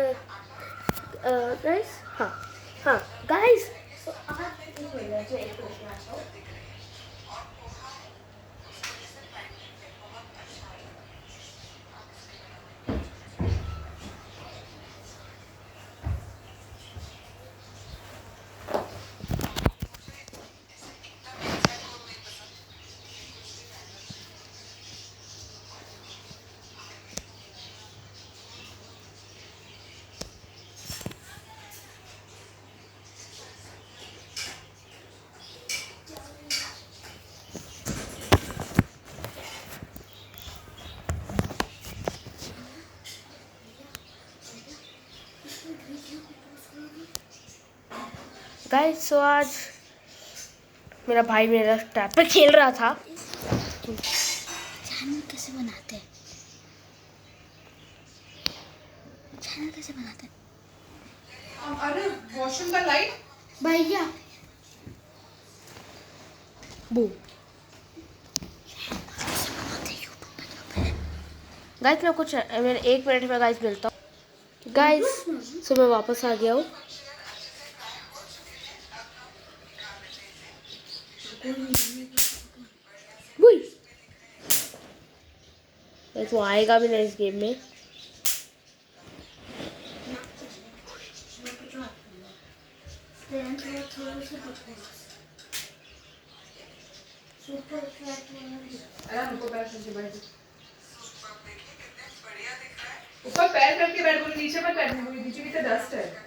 Guys हाँ guys आज एक क्वेश्चन आता हूँ। गाइस सो आज मेरा भाई मेरा टैब पे खेल रहा था। चैनल कैसे बनाते हैं? चैनल कैसे बनाते हैं? अरे वॉशरूम का लाइट भैया बू गाइस मैं कुछ मैं 1 मिनट में गाइस मिलता हूँ। गाइस सो मैं वापस आ गया हूँ। गाइस वो आएगा भी नहीं इस गेम में। ऊपर पैर करके बैठ बोली, नीचे मत बैठने बोली, नीचे की तो डस्ट है।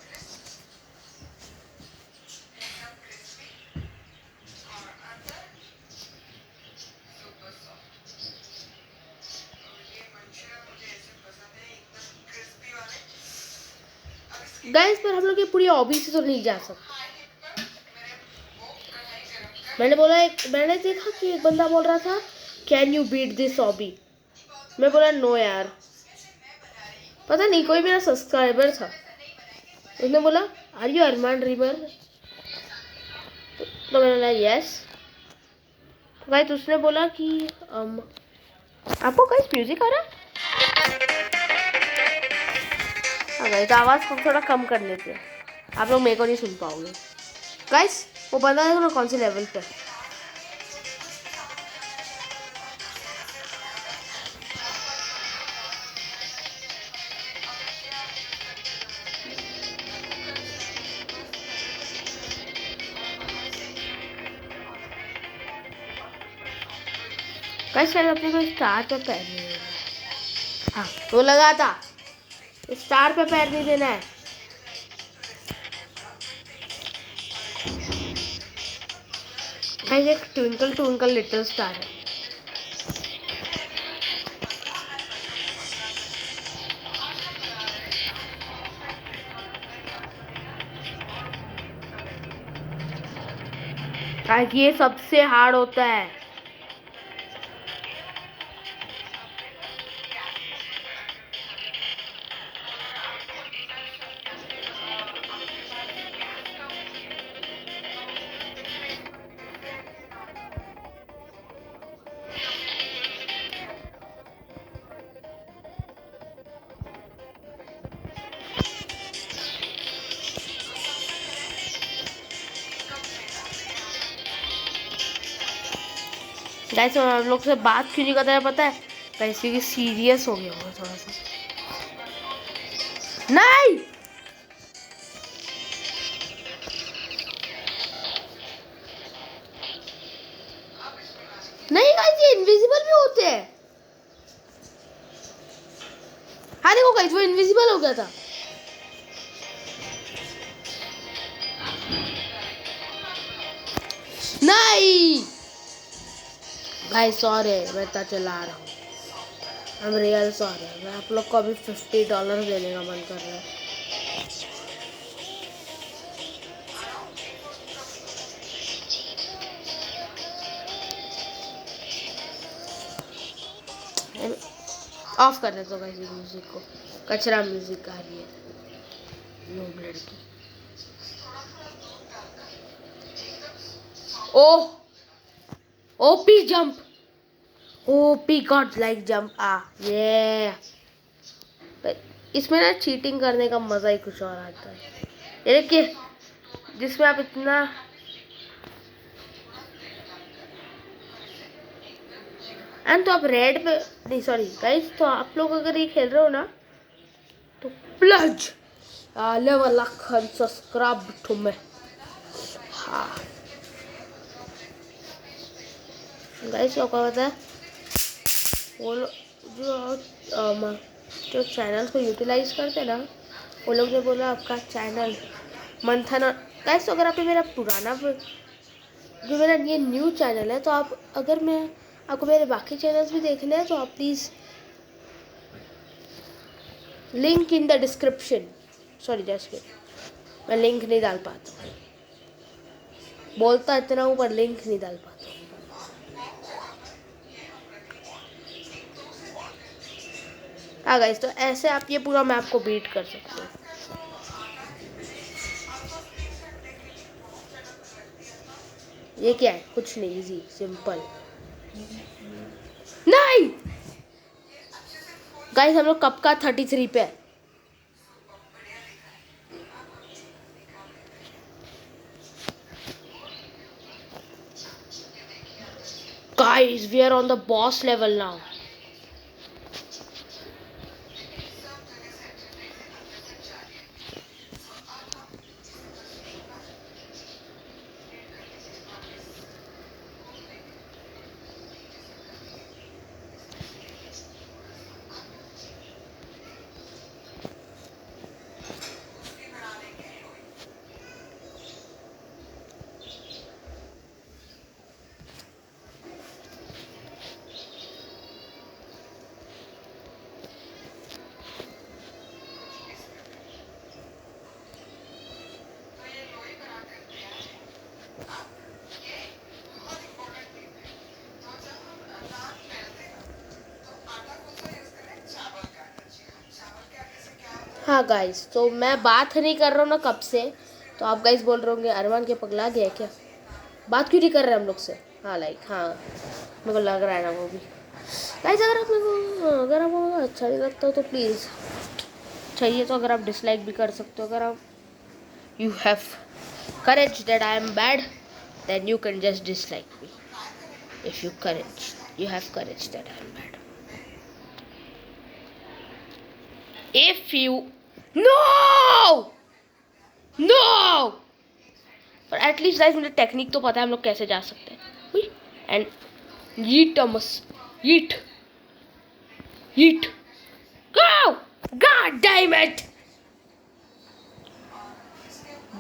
गाइस पर हम लोग ये पूरी हॉबी से तो नहीं जा सकते। मैंने देखा कि एक बंदा बोल रहा था can you beat this hobby. मैं बोला नो यार। पता नहीं कोई मेरा सब्सक्राइबर था, उसने बोला आर यू अरमान रीमर, तो मैंने बोला यस। गाइस उसने बोला कि आपको गाइस म्यूजिक आ रहा है? हाँ गाइस आवाज़ को थोड़ा कम कर लेते हैं, आप लोग मेरे को नहीं सुन पाओगे। गाइस वो बंदा देखो ना कौन से लेवल पे। गाइस शायद अपने को स्टार पे पैर नहीं देना है। हाँ वो लगा था, स्टार पे पैर नहीं देना है। गाइस एक ट्विंकल ट्विंकल लिटिल स्टार है। गाइस ये सबसे हार्ड होता है। गाइस हम लोग से बात क्यों नहीं करता है पता है? गाइस क्योंकि सीरियस हो गया होगा थोड़ा सा। नहीं नहीं गाइस ये इनविजिबल भी होते हैं। हाँ देखो गाइस वो इनविजिबल हो गया था। नहीं गाइस सॉरी मैं इतना चला रहा हूँ। I'm real sorry. मैं आप लोग को अभी $50 देने का मन कर रहा है। ऑफ कर देता हूँ गाइस म्यूजिक को, कचरा म्यूजिक आ रही है नूब लड़की। Oh OP jump, OP god like jump ये इसमें ना चीटिंग करने का मजा ही कुछ और आता है। ये देखिए जिसमें आप इतना एंड तो आप रेड पे नहीं, सॉरी गाइस, तो आप लोग अगर ये खेल रहे हो ना तो प्लज आले वाला खन सब्सक्राइब तुम्हें। हाँ गाइस, क्या कहता है वो जो चैनल को यूटिलाइज करते हैं ना, वो लोग ने बोला आपका चैनल मंथन। गाइस तो अगर आपने मेरा पुराना जो मेरा ये न्यू चैनल है, तो आप अगर मैं आपको मेरे बाकी चैनल्स भी देखने हैं तो आप please link in the description. Sorry जैसे मैं लिंक नहीं डाल पाता हूँ, बोलता इतना हूँ पर लिंक नहीं डाल पाता हूँ। हाँ गाइस, तो ऐसे आप ये पूरा मैप को बीट कर सकते हो। ये क्या है? कुछ नहीं, इजी सिंपल। नहीं गाइस, हम लोग कब का 33 पे है। Guys, we are on the boss level now. हाँ गाइस, तो मैं बात नहीं कर रहा हूँ ना कब से, तो आप गाइस बोल रहे होंगे अरमान के पगला गया है क्या, बात क्यों नहीं कर रहे हम लोग से। हाँ लाइक हाँ मेरे को लग रहा है ना वो भी। गाइस अगर आप अगर आपको अच्छा नहीं लगता हो तो प्लीज़ चाहिए तो अगर आप डिसलाइक भी कर सकते हो। अगर आप you have courage that I am bad then you can just dislike me. If you have courage that I am bad. If you no पर एटलीस्ट गाइस मुझे टेक्निक तो पता है हम लोग कैसे जा सकते हैं। एंड यीट अमस yeet yeet go god damn it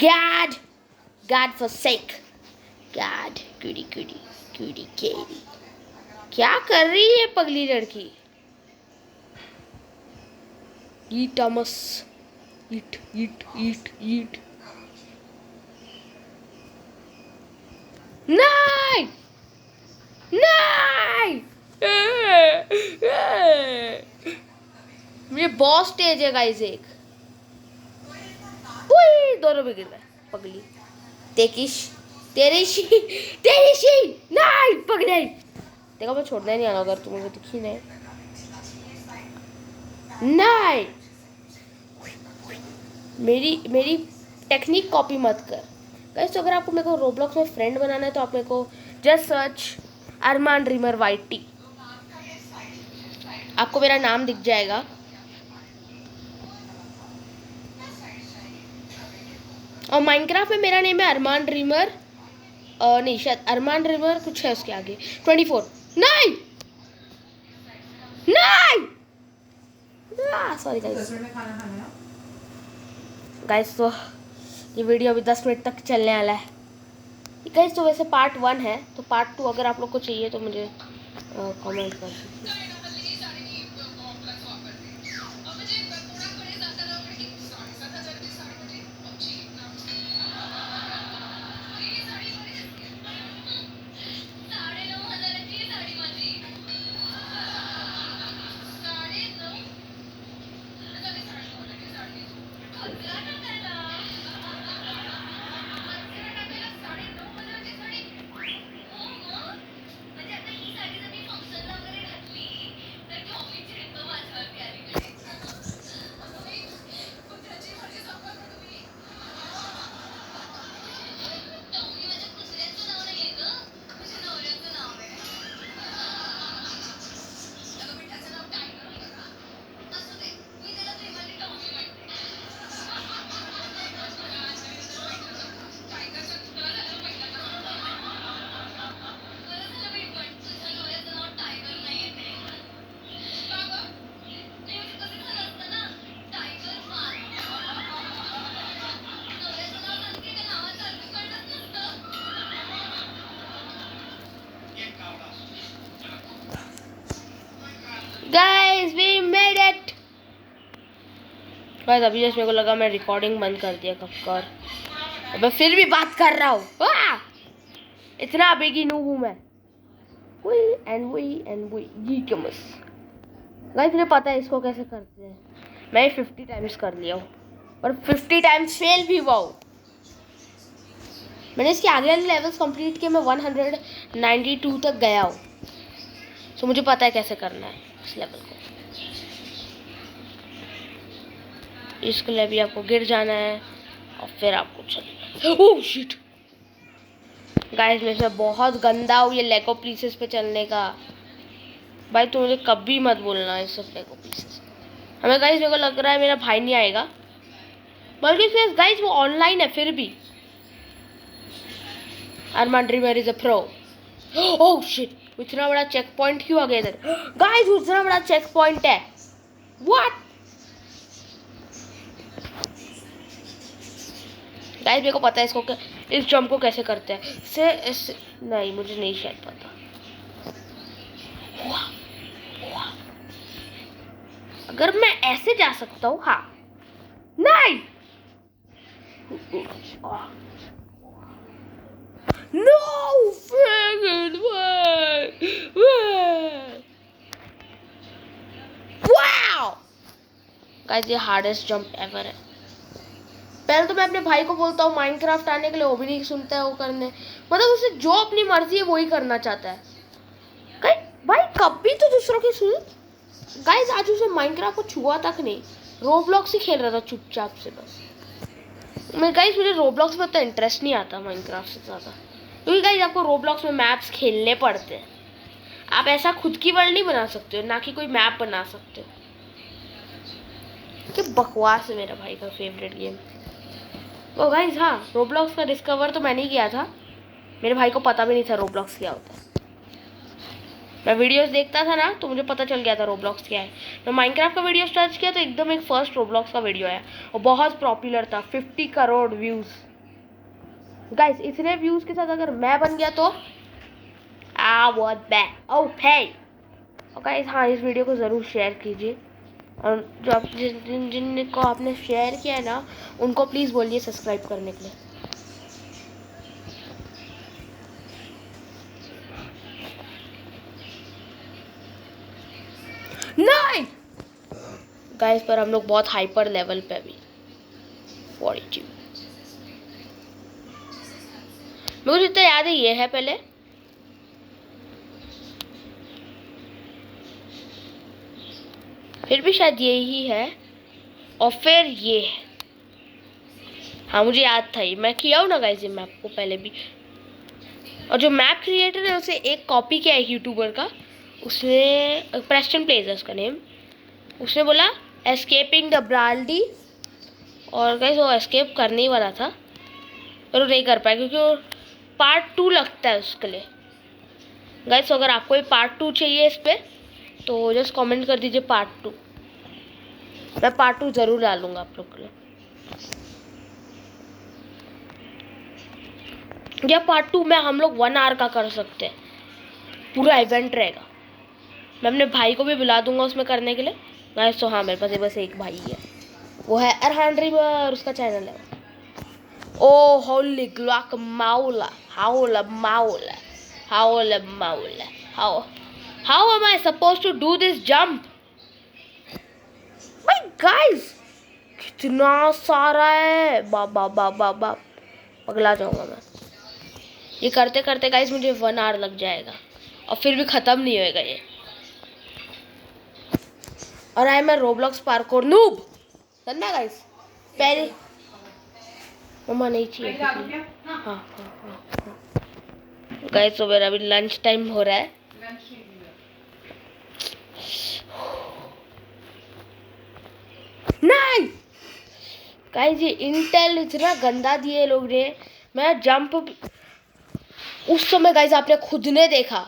god for sake god कुड़ी कुड़ी कुड़ी केरी। क्या कर रही है पगली लड़की। Eat Thomas. Eat. नहीं ये बॉस स्टेज है गाइस एक। उई, दोनों भी गिर रहे पगली। तेरी शी नहीं पगली। देखो मैं छोड़ना ही नहीं आना अगर तुम्हें दिखी नहीं। नहीं मेरी टेक्निक कॉपी मत कर गाइस। तो अगर आपको मेरे को रोब्लॉक्स में फ्रेंड बनाना है तो आप मेरे को जस्ट सर्च अरमान ड्रीमर YT, आपको मेरा नाम दिख जाएगा। और माइनक्राफ्ट में मेरा नेम है अरमान ड्रीमर, नहीं शायद अरमान ड्रीमर कुछ है उसके आगे 24। नहीं सॉरी गाइस। गाइस तो ये वीडियो अभी 10 मिनट तक चलने वाला है गाइस। तो वैसे पार्ट 1 है, तो पार्ट 2 अगर आप लोग को चाहिए तो मुझे कमेंट कर सकते। गाइस अभी जस्ट मेरे को लगा मैं रिकॉर्डिंग बंद कर दिया कब कर, मैं फिर भी बात कर रहा हूँ। इतना बेगी नूब हूँ मैं। ये क्या मस गाइस, मुझे पता है इसको कैसे करते हैं। मैं 50 टाइम्स कर लिया हूँ और 50 टाइम्स फेल भी हुआ हूँ। मैंने इसके आगे वाले लेवल्स कंप्लीट किए, मैं 192 तक गया हूँ। सो मुझे पता है कैसे करना है इस लेवल को। इसके लिए भी आपको गिर जाना है और फिर आपको चलना। ओह शिट गाइस, मैं इसमें बहुत गंदा हूँ ये लेगो पीसेस पे चलने का। भाई तुम मुझे कभी मत बोलना इस सब लेगो पीसेस। हमें गाइस मेरे को लग रहा है मेरा भाई नहीं आएगा, बल्कि फिर गाइस वो ऑनलाइन है फिर भी। Arman river is a pro. Oh shit, इतना बड़ा चेक पॉइंट क्यों आ गया इधर? गाइस इतना बड़ा चेक पॉइंट है। व्हाट गाइस, मेरे को पता है इसको इस जंप को कैसे करते हैं। नहीं मुझे नहीं शायद पता। अगर मैं ऐसे जा सकता हूँ, हाँ नहीं नो वाओ गाइस, ये हार्डेस्ट जंप एवर है। पहले तो मैं अपने भाई को बोलता हूँ माइनक्राफ्ट आने के लिए, वो भी नहीं सुनता है वो करने। मतलब उसे जो अपनी मर्जी है वही करना चाहता है। भाई कभी तो दूसरों की सुन। गाइस आज उसे माइनक्राफ्ट को छुआ तक नहीं, रोब्लॉक्स ही खेल रहा था चुपचाप से बस। गाइस मुझे रोब्लॉक्स में उतना इंटरेस्ट नहीं आता माइनक्राफ्ट से ज़्यादा, क्योंकि गाइस आपको रोब्लॉक्स में मैप्स खेलने पड़ते हैं। आप ऐसा खुद की वर्ल्ड नहीं बना सकते हो, ना कि कोई मैप बना सकते हो। कि बकवास है मेरा भाई का फेवरेट गेम। ओ गाइस हाँ, रोब्लॉक्स का डिस्कवर तो मैंने ही किया था, मेरे भाई को पता भी नहीं था रोब्लॉक्स क्या होता है। मैं वीडियोस देखता था ना तो मुझे पता चल गया था रोब्लॉक्स क्या है। मैं माइनक्राफ्ट का वीडियो सर्च किया तो एकदम एक फर्स्ट रोब्लॉक्स का वीडियो आया और बहुत पॉपुलर था, 50 करोड़ व्यूज़। गाइस इतने व्यूज़ के साथ अगर मैं बन गया तो गाइस हाँ, इस वीडियो को ज़रूर शेयर कीजिए, और जो आप जिनको आपने शेयर किया है ना उनको प्लीज़ बोलिए सब्सक्राइब करने के लिए। नहीं गाइस, पर हम लोग बहुत हाइपर लेवल पे अभी 42। मुझे जितना याद है ये है पहले, फिर भी शायद ये ही है, और फिर ये है। हाँ मुझे याद था, ये मैं किया हूँ ना गाइस ये मैप को पहले भी। और जो मैप क्रिएटर है उसे एक कॉपी किया है यूट्यूबर का, उसने प्रेस्टन प्लेज है उसका नेम। उसने बोला एस्केपिंग द ब्राल्डी, और गाइस वो एस्केप करने ही वाला था पर वो नहीं कर पाया क्योंकि वो पार्ट 2 लगता है उसके लिए। गाइस अगर आपको ये पार्ट 2 चाहिए इस पर तो जस्ट कमेंट कर दीजिए पार्ट 2, मैं पार्ट 2 ज़रूर डालूंगा आप लोग के लिए। या पार्ट 2 में हम लोग 1 आवर का कर सकते हैं, पूरा इवेंट रहेगा। मैं अपने भाई को भी बुला दूंगा उसमें करने के लिए। गाइस तो हाँ, मेरे पास बस एक भाई है, वो है अरहान रिवर, उसका चैनल है। ओ होली ग्लॉक माउला हाउला माउला हाउला माउला how am I supposed to do this jump? भाई गाइस कितना सारा है, बाबा बाबा बाबा पगला जाऊंगा मैं। ये करते करते गाइस मुझे 1 आवर लग जाएगा और फिर भी ख़त्म नहीं होएगा ये। और आई मैं रोब्लॉक्स पार्कोर नूब करना गाइस। पहले मम्मा नहीं चाहिए। हाँ गाइस तो मेरा अभी लंच टाइम हो रहा है। नहीं गाइस ये इंटेल इतना गंदा दिए लोग ने। मैं जंप उस समय गाइस आपने खुद ने देखा,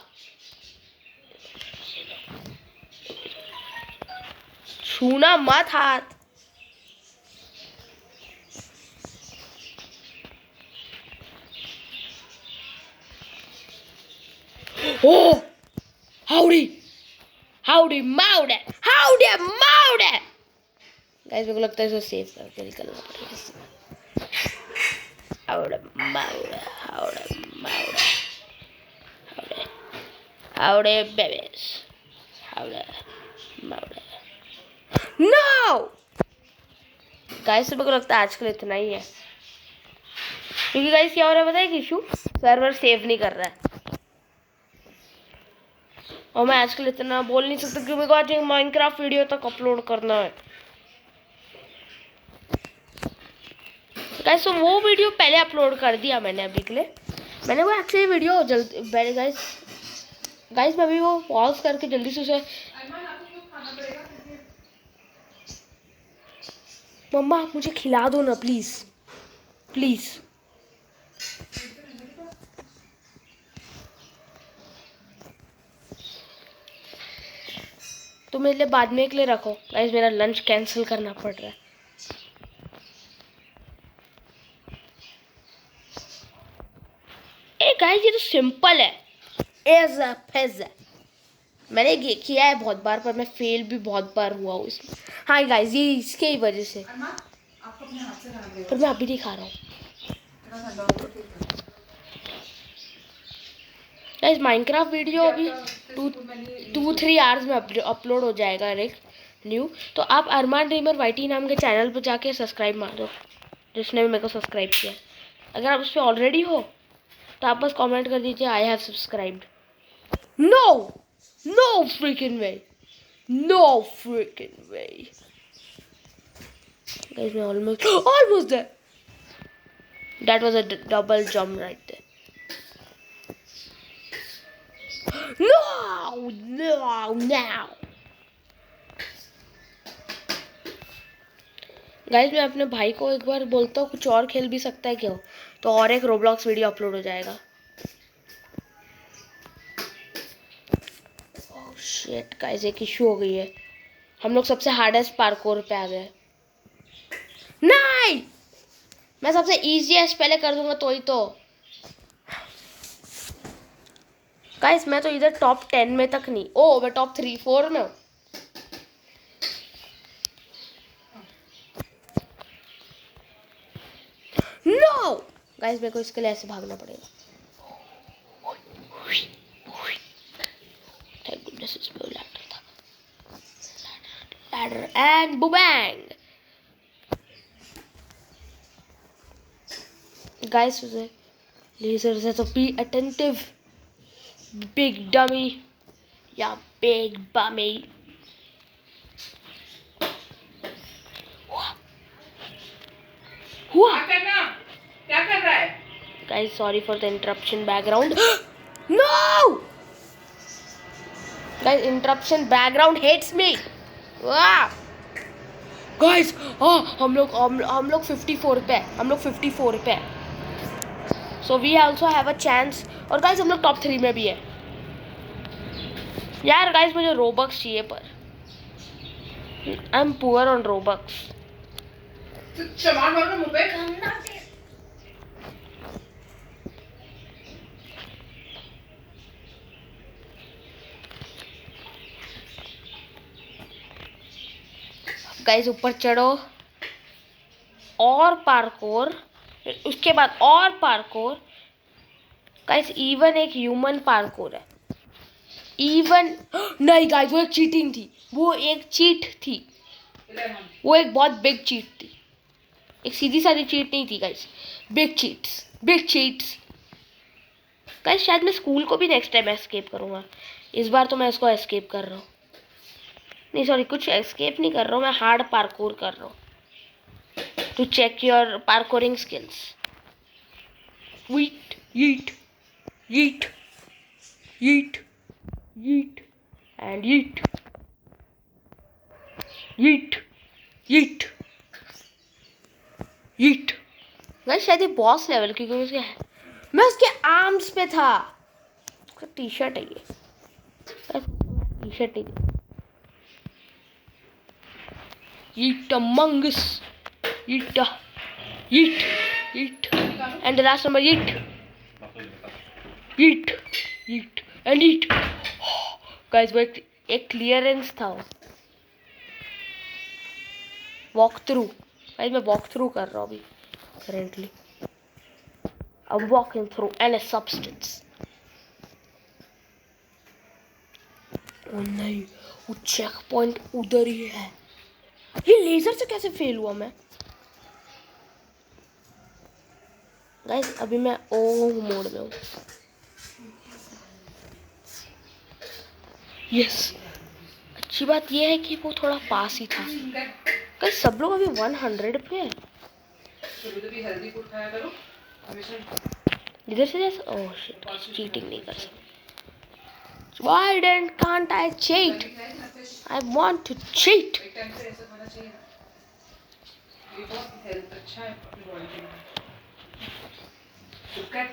छूना मत हाथ। Oh, howdy maude. गाइस मेरे को लगता है इसको सेव करके निकलना पड़ेगा इसमें। हावड़े मावड़े हावड़े मावड़े हावड़े हावड़े बेबीज हावड़े मावड़े। नो गाइस मेरे को लगता है आजकल इतना ही है, क्योंकि गाइस क्या हो रहा है पता है कि इशू सर्वर सेव नहीं कर रहा है। और मैं आजकल इतना बोल नहीं सकता क्योंकि मेरे को आज माइनक्राफ्ट वीडियो तक अपलोड करना है। गाइस तो वो वीडियो पहले अपलोड कर दिया मैंने अभी के लिए। मैंने वो एक्चुअली वीडियो जल्दी गाइस मैं अभी वो पॉज करके जल्दी से उसे अरमान आपको कुछ खाना पड़ेगा क्योंकि मम्मा आप मुझे खिला दो ना प्लीज प्लीज। तो मेरे लिए बाद में के लिए रखो गाइस, मेरा लंच कैंसिल करना पड़ रहा है। ए गाइस ये तो सिंपल है, एज अ फेज। मैंने ये किया है बहुत बार पर मैं फेल भी बहुत बार हुआ हूँ इसमें। हाँ गाइस ये इसके ही वजह से, अरमान आपको अपने हाथ से खाना पड़ेगा। पर मैं अभी नहीं खा रहा हूँ। इतना ठंडा हो गया फिर गाइस माइनक्राफ्ट वीडियो अभी स्कूल में नहीं 2-3 आवर्स में अपलोड हो जाएगा एक न्यू। तो आप अरमान ड्रीमर वाईटी नाम के चैनल पर जाके सब्सक्राइब मार दो, जिसने भी मेरे को सब्सक्राइब किया। अगर आप उस पर ऑलरेडी हो तो आप बस कमेंट कर दीजिए I have subscribed. No freaking way, no freaking way. Guys मैं almost there. That was a double jump right there. No! Guys मैं अपने भाई को एक बार बोलता हूँ कुछ और खेल भी सकता है क्या, तो और एक रोब्लॉक्स वीडियो अपलोड हो जाएगा। ओह शिट गाइस एक इशू हो गई है, हम लोग सबसे हार्डेस्ट पार्कोर पे आ गए। नहीं मैं सबसे इजीएस्ट पहले कर दूंगा तो ही तो। गाइस मैं तो इधर टॉप 10 में तक नहीं, ओ मैं टॉप 3-4 में हूँ। नो गाइस मेरे को इसके लिए ऐसे भागना पड़ेगा। थैंक गुडनेस इस पे लैडर था, लैडर एंड बुबैंग। गाइस उसे लेजर से तो बी अटेंटिव बिग डमी या बिग बमी। हुआ क्या करना, क्या कर रहा है? Guys sorry for the interruption background. No guys interruption background hates me. वाह गाइस हम लोग 54 पे है, हम लोग 54 पे है। So we also have a chance. और गाइस हम लोग टॉप 3 में भी है। यार गाइस मुझे रोबक्स चाहिए पर I am poor on Robux. तो सामान मारो ना मुंह पे। गाइस ऊपर चढ़ो और पार्कोर, उसके बाद और पार्कोर। गाइस इवन एक ह्यूमन पार्कोर है इवन। नहीं गाइस वो एक चीटिंग थी, वो एक चीट थी, वो एक बहुत बिग चीट थी। एक सीधी सादी चीट नहीं थी गाइस, बिग चीट्स। गाइस शायद मैं स्कूल को भी नेक्स्ट टाइम एस्केप करूँगा, इस बार तो मैं इसको एस्केप कर रहा हूँ। नहीं सॉरी कुछ एस्केप नहीं कर रहा हूँ, मैं हार्ड पार्कोर कर रहा हूँ to check your parkouring skills. Yeet yeet yeet yeet yeet and yeet yeet yeet yeet. Guys शायद ये बॉस लेवल की, क्योंकि मैं उसके आर्म्स पे था। उसका टी शर्ट है ये, टी शर्ट है Eat among us. Eat. And the last number, eat. And eat. Guys, वो एक क्लियरेंस था। Walk through. गाइस मैं वॉक थ्रू कर रहा हूँ अभी currently. I'm walking through any substance. ओ नहीं, वो चेक पॉइंट उधर ही है। ये लेजर से कैसे फेल हुआ मैं? गाइस अभी मैं ओ मोड में हूँ। यस, अच्छी बात ये है कि वो थोड़ा पास ही था। गाइस सब लोग अभी 100 पे है। तो भी हेल्दी फूड खाया करो हमेशा। इधर से जैसे ओह शिट, चीटिंग नहीं कर सकते। Why then can't I cheat? I want to cheat. एक टाइम से ऐसा खाना चाहिए ना, ये बहुत हेल्थ अच्छा है अपनी बॉडी के लिए। चुप कर।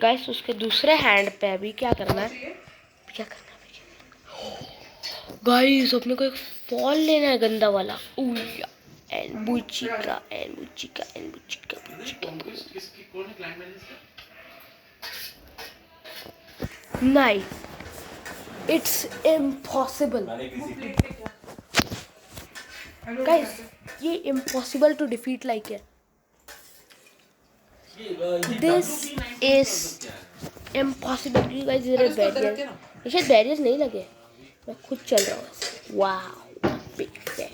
गाइस उसके दूसरे हैंड पे अभी क्या करना है? चाहिए क्या करना है गाइस? अपने को एक फॉल लेना है गंदा वाला। उया एंड बुचिका एंड बुचिका एंड बुचिका नहीं, इट्स इम्पॉसिबल गाइस। ये इम्पॉसिबल टू डिफीट लाइक है। This is impossible guys. इधर बैरियर, ये शायद बैरियर नहीं लगे, मैं खुद चल रहा हूँ। Wow big fan.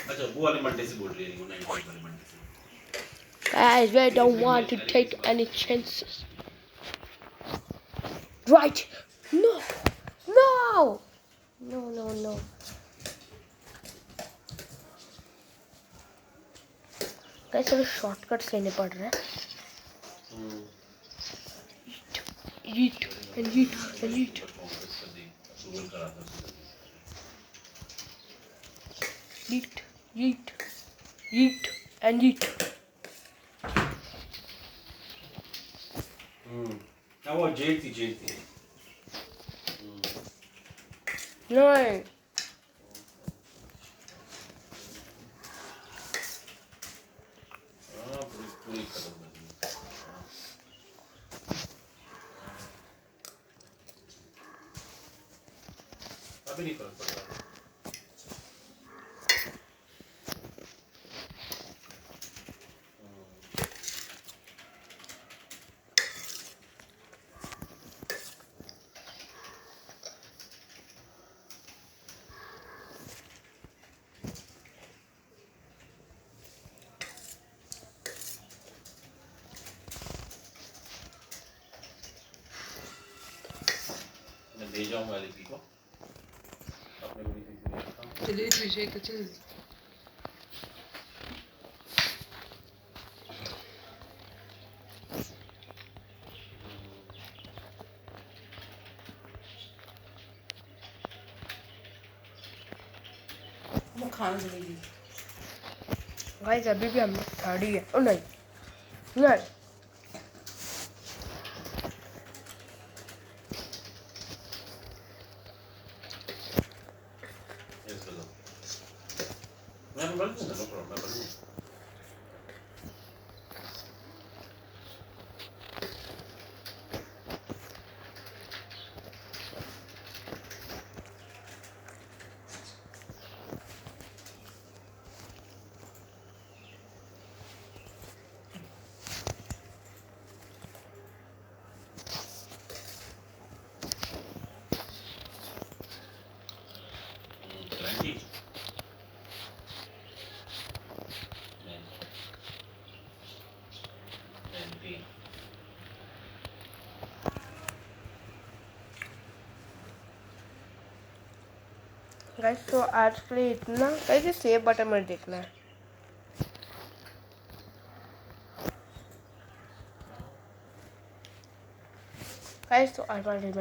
अच्छा वो वाले मंडे से बोल रही है, वो 95 वाले मंडे से। Guys, we don't want to take any chances. Right? No, no, no, no, no. Guys, चलो शॉर्टकट्स लेने पड़ रहे हैं। Yeet and yeet and yeet. Yeet, yeet, yeet and yeet. हाँ वो जेल थी। नहीं, हाँ पूरी खत्म कर दी। अभी नहीं फर्क पड़ रहा। मैं ले जाऊंगा लिपि को अपने बड़ी सी ले आता हूँ। चलिए विजय तो चल। वो खाना जलेगी। गाइस अभी भी हम लोग थर्ड ही है। ओ नहीं, नहीं, ऐसे लो मैं बन दूंगा, नो प्रॉब्लम, मैं बन दूंगा। Tranquilo. गाइस तो आज के लिए इतना। गाइस ये सेव बटन में देखना है। गाइस तो आज वाले में